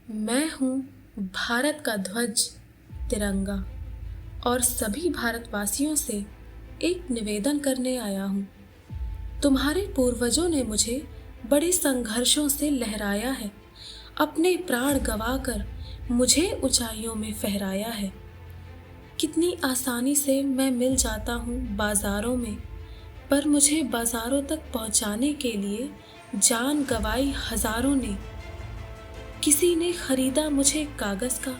मैं हूँ भारत का ध्वज तिरंगा और सभी भारतवासियों से एक निवेदन करने आया हूँ। तुम्हारे पूर्वजों ने मुझे बड़े संघर्षों से लहराया है, अपने प्राण गंवाकर मुझे ऊंचाइयों में फहराया है। कितनी आसानी से मैं मिल जाता हूँ बाजारों में, पर मुझे बाजारों तक पहुँचाने के लिए जान गंवाई हजारों ने। किसी ने खरीदा मुझे कागज का,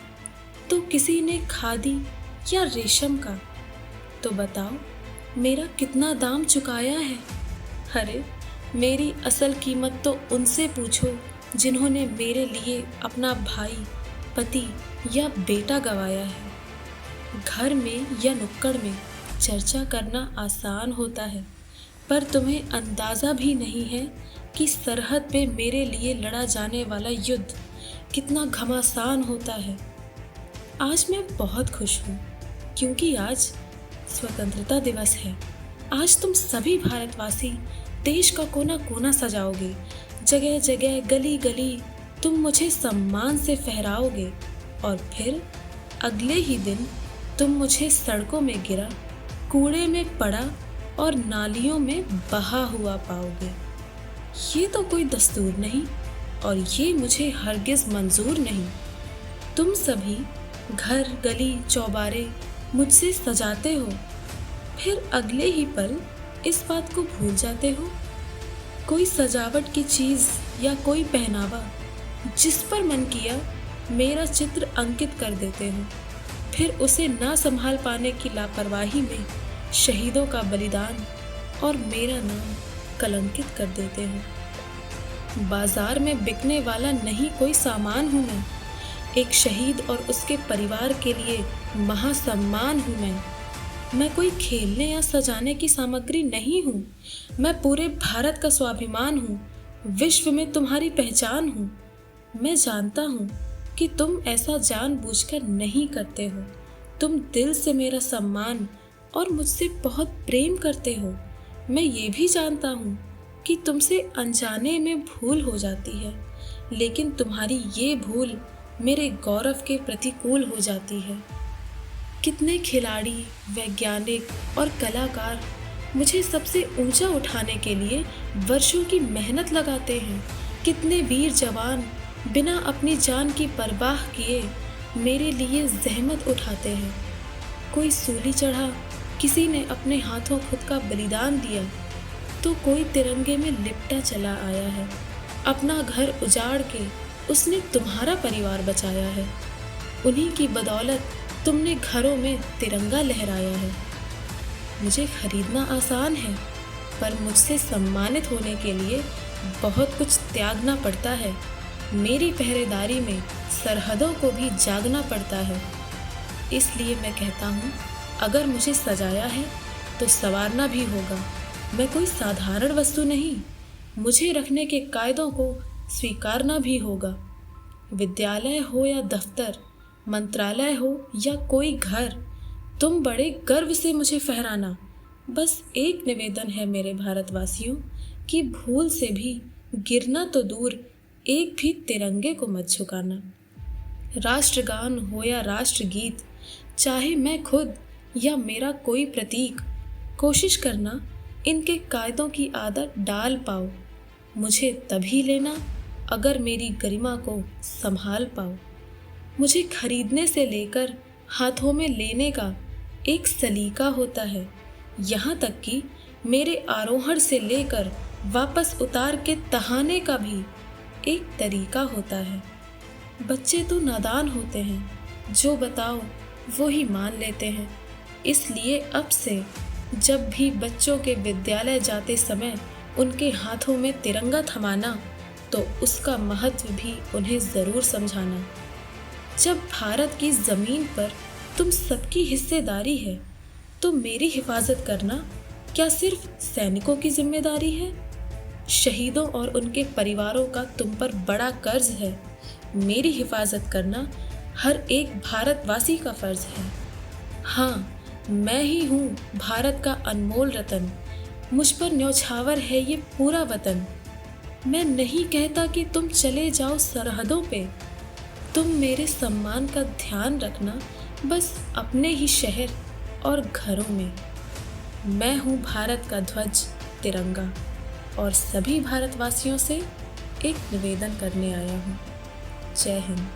तो किसी ने खादी या रेशम का। तो बताओ मेरा कितना दाम चुकाया है। अरे मेरी असल कीमत तो उनसे पूछो जिन्होंने मेरे लिए अपना भाई, पति या बेटा गंवाया है। घर में या नुक्कड़ में चर्चा करना आसान होता है, पर तुम्हें अंदाज़ा भी नहीं है कि सरहद पे मेरे लिए लड़ा जाने वाला युद्ध कितना घमासान होता है। आज मैं बहुत खुश हूँ क्योंकि आज स्वतंत्रता दिवस है। आज तुम सभी भारतवासी देश का कोना कोना सजाओगे, जगह जगह गली गली तुम मुझे सम्मान से फहराओगे और फिर अगले ही दिन तुम मुझे सड़कों में गिरा, कूड़े में पड़ा और नालियों में बहा हुआ पाओगे। ये तो कोई दस्तूर नहीं और ये मुझे हरगिज़ मंजूर नहीं। तुम सभी घर गली चौबारे मुझसे सजाते हो, फिर अगले ही पल इस बात को भूल जाते हो। कोई सजावट की चीज़ या कोई पहनावा जिस पर मन किया मेरा चित्र अंकित कर देते हो, फिर उसे ना संभाल पाने की लापरवाही में शहीदों का बलिदान और मेरा नाम कलंकित कर देते हो। बाजार में बिकने वाला नहीं कोई सामान हूँ मैं, एक शहीद और उसके परिवार के लिए महासम्मान हूँ मैं कोई खेलने या सजाने की सामग्री नहीं हूँ। मैं पूरे भारत का स्वाभिमान हूँ, विश्व में तुम्हारी पहचान हूँ। मैं जानता हूँ कि तुम ऐसा जानबूझकर नहीं करते हो। तुम दिल से मेरा सम्मान और मुझसे बहुत प्रेम करते हो। मैं ये भी जानता हूँ कि तुमसे अनजाने में भूल हो जाती है, लेकिन तुम्हारी ये भूल मेरे गौरव के प्रतिकूल हो जाती है। कितने खिलाड़ी, वैज्ञानिक और कलाकार मुझे सबसे ऊंचा उठाने के लिए वर्षों की मेहनत लगाते हैं। कितने वीर जवान बिना अपनी जान की परवाह किए मेरे लिए जहमत उठाते हैं। कोई सूली चढ़ा, किसी ने अपने हाथों खुद का बलिदान दिया, तो कोई तिरंगे में लिपटा चला आया है। अपना घर उजाड़ के उसने तुम्हारा परिवार बचाया है। उन्हीं की बदौलत तुमने घरों में तिरंगा लहराया है। मुझे खरीदना आसान है, पर मुझसे सम्मानित होने के लिए बहुत कुछ त्यागना पड़ता है। मेरी पहरेदारी में सरहदों को भी जागना पड़ता है। इसलिए मैं कहता हूँ, अगर मुझे सजाया है तो संवारना भी होगा। मैं कोई साधारण वस्तु नहीं, मुझे रखने के कायदों को स्वीकारना भी होगा। विद्यालय हो या दफ्तर, मंत्रालय हो या कोई घर, तुम बड़े गर्व से मुझे फहराना। बस एक निवेदन है मेरे भारतवासियों कि भूल से भी, गिरना तो दूर, एक भी तिरंगे को मत झुकाना। राष्ट्रगान हो या राष्ट्रगीत, चाहे मैं खुद या मेरा कोई प्रतीक, कोशिश करना इनके कायदों की आदत डाल पाओ। मुझे तभी लेना अगर मेरी गरिमा को संभाल पाओ। मुझे खरीदने से लेकर हाथों में लेने का एक सलीका होता है, यहाँ तक कि मेरे आरोहण से लेकर वापस उतार के तहाने का भी एक तरीका होता है। बच्चे तो नादान होते हैं, जो बताओ वो ही मान लेते हैं। इसलिए अब से जब भी बच्चों के विद्यालय जाते समय उनके हाथों में तिरंगा थमाना, तो उसका महत्व भी उन्हें ज़रूर समझाना। जब भारत की ज़मीन पर तुम सबकी हिस्सेदारी है, तो मेरी हिफाजत करना क्या सिर्फ सैनिकों की जिम्मेदारी है? शहीदों और उनके परिवारों का तुम पर बड़ा कर्ज है। मेरी हिफाजत करना हर एक भारतवासी का फ़र्ज़ है। हाँ, मैं ही हूँ भारत का अनमोल रतन। मुझ पर न्यौछावर है ये पूरा वतन। मैं नहीं कहता कि तुम चले जाओ सरहदों पे, तुम मेरे सम्मान का ध्यान रखना बस अपने ही शहर और घरों में। मैं हूँ भारत का ध्वज तिरंगा और सभी भारतवासियों से एक निवेदन करने आया हूँ। जय हिंद।